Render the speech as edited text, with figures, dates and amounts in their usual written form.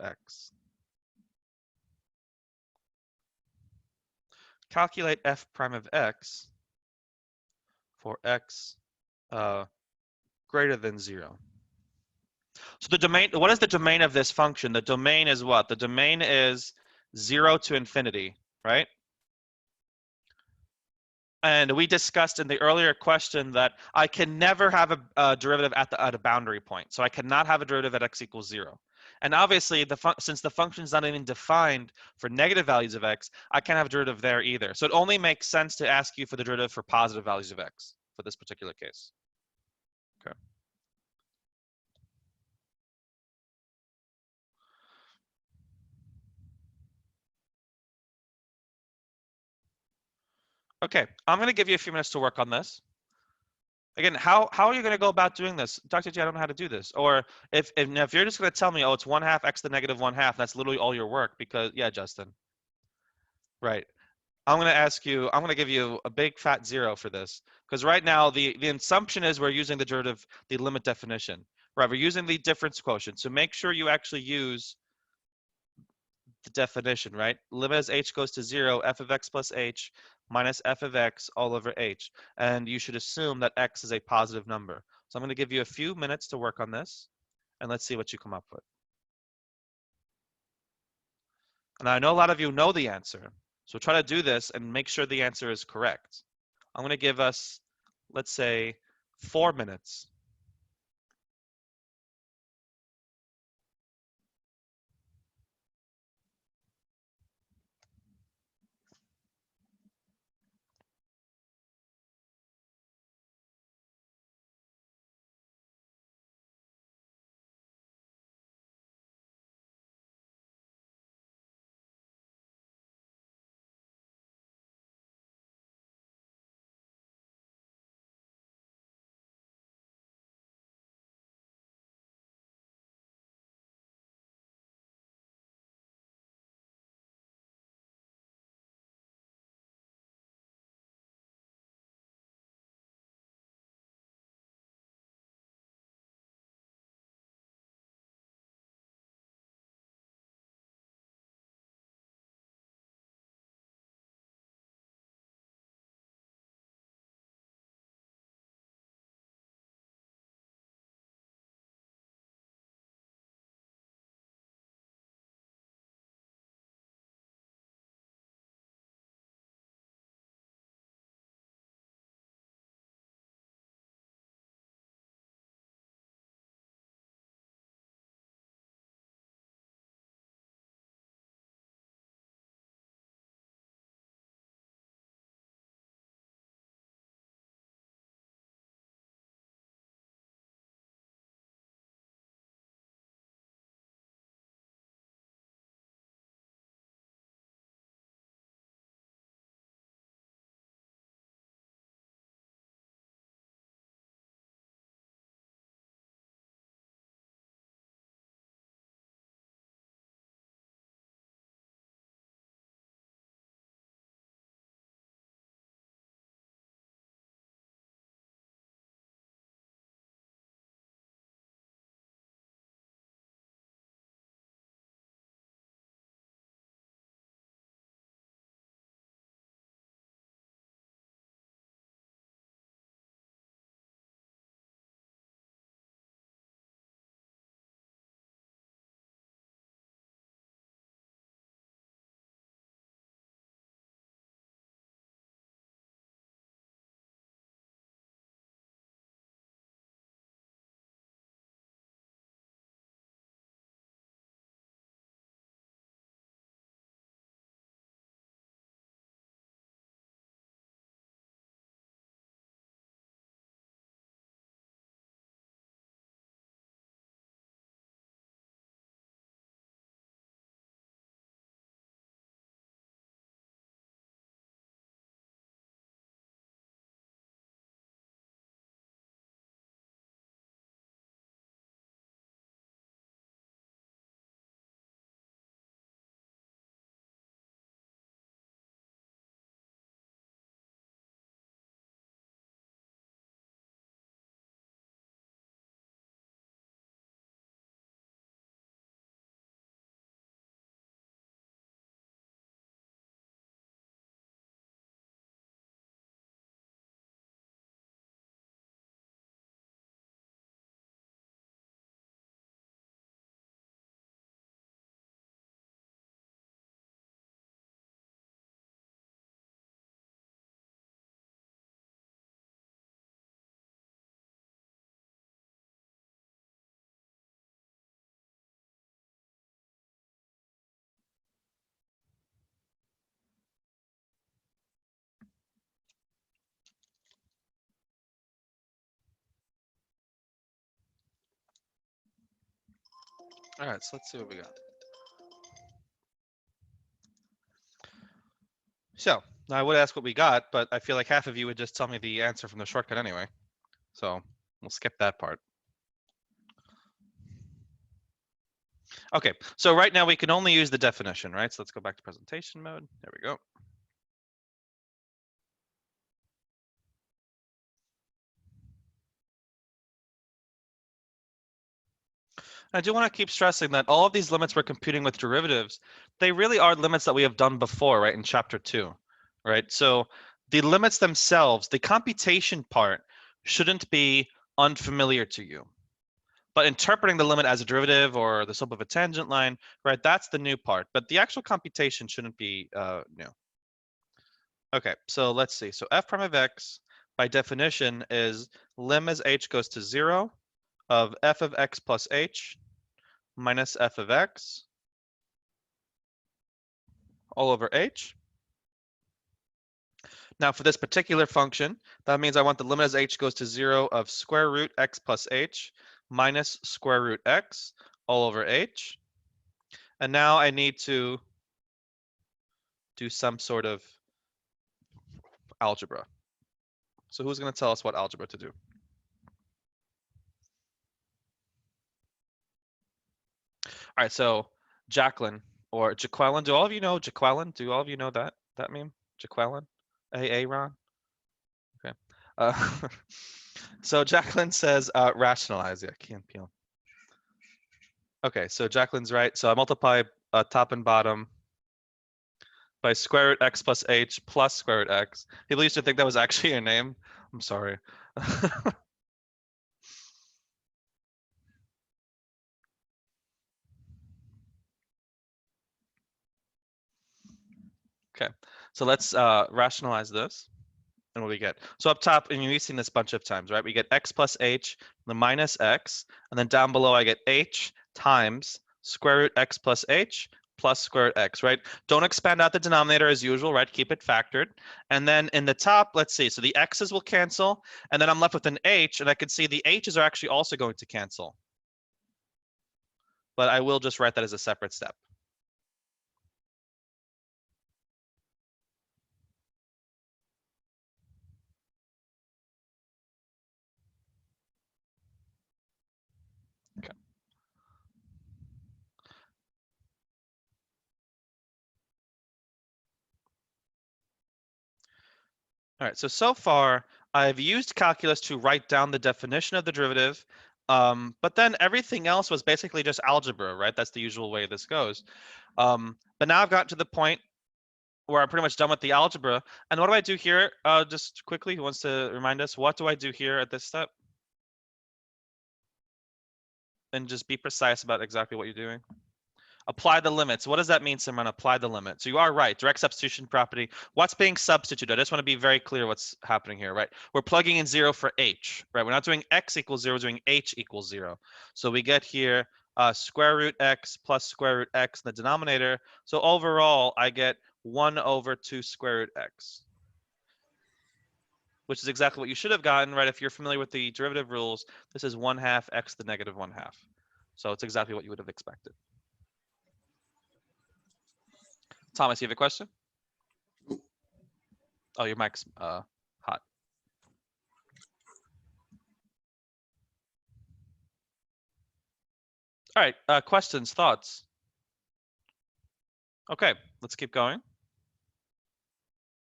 x. Calculate f prime of x for x greater than 0. So the domain, what is the domain of this function? The domain is what? The domain is 0 to infinity, right? And we discussed in the earlier question that I can never have a derivative at a boundary point. So I cannot have a derivative at x equals 0. And obviously, since the function is not even defined for negative values of x, I can't have a derivative there either. So it only makes sense to ask you for the derivative for positive values of x for this particular case. Okay. Okay, I'm going to give you a few minutes to work on this. Again, how are you going to go about doing this? Dr. G, I don't know how to do this. Or if you're just going to tell me, oh, it's 1/2 x to the negative 1/2, that's literally all your work because, yeah, Justin. Right. I'm going to give you a big fat 0 for this. Because right now, the assumption is we're using the derivative, the limit definition. Right, we're using the difference quotient. So make sure you actually use the definition, right? Limit as h goes to 0, f of x plus h minus f of x all over h. And you should assume that x is a positive number. So I'm going to give you a few minutes to work on this, and let's see what you come up with. And I know a lot of you know the answer, so try to do this and make sure the answer is correct. I'm going to give us, let's say, 4 minutes. All right, so let's see what we got. So now I would ask what we got, but I feel like half of you would just tell me the answer from the shortcut anyway. So we'll skip that part. Okay, so right now we can only use the definition, right? So let's go back to presentation mode. There we go. I do want to keep stressing that all of these limits we're computing with derivatives, they really are limits that we have done before, right, in chapter 2, right? So the limits themselves, the computation part shouldn't be unfamiliar to you. But interpreting the limit as a derivative or the slope of a tangent line, right, that's the new part. But the actual computation shouldn't be new. Okay, so let's see. So f prime of x, by definition, is lim as h goes to 0 of f of x plus h minus f of x all over h. Now for this particular function, that means I want the limit as h goes to 0 of square root x plus h minus square root x all over h. And now I need to do some sort of algebra. So who's going to tell us what algebra to do? All right, so Jacqueline or Jaqueline. Do all of you know Jaqueline? Do all of you know that meme? Jaqueline? Ron? Okay. So Jacqueline says rationalize. Yeah, Key and Peele. Okay, so Jacqueline's right. So I multiply top and bottom by square root x plus h plus square root x. People used to think that was actually your name. I'm sorry. Okay, so let's rationalize this. And what do we get? So up top, and you've seen this a bunch of times, right? We get x plus h, the minus x, and then down below I get h times square root x plus h plus square root x, right? Don't expand out the denominator as usual, right? Keep it factored. And then in the top, let's see, so the x's will cancel, and then I'm left with an h, and I can see the h's are actually also going to cancel. But I will just write that as a separate step. Okay. All right, so far I've used calculus to write down the definition of the derivative, but then everything else was basically just algebra, right? That's the usual way this goes. But now I've gotten to the point where I'm pretty much done with the algebra. And what do I do here? Just quickly, who wants to remind us? What do I do here at this step? And just be precise about exactly what you're doing. Apply the limits. What does that mean, Simran? Apply the limit. So you are right. Direct substitution property. What's being substituted? I just want to be very clear what's happening here, right? We're plugging in 0 for h, right? We're not doing x equals 0. We're doing h equals 0. So we get here square root x plus square root x in the denominator. So overall, I get 1 over 2 square root x, which is exactly what you should have gotten, right? If you're familiar with the derivative rules, this is 1/2 x to the negative 1/2. So it's exactly what you would have expected. Thomas, you have a question? Oh, your mic's hot. All right, questions, thoughts? Okay, let's keep going.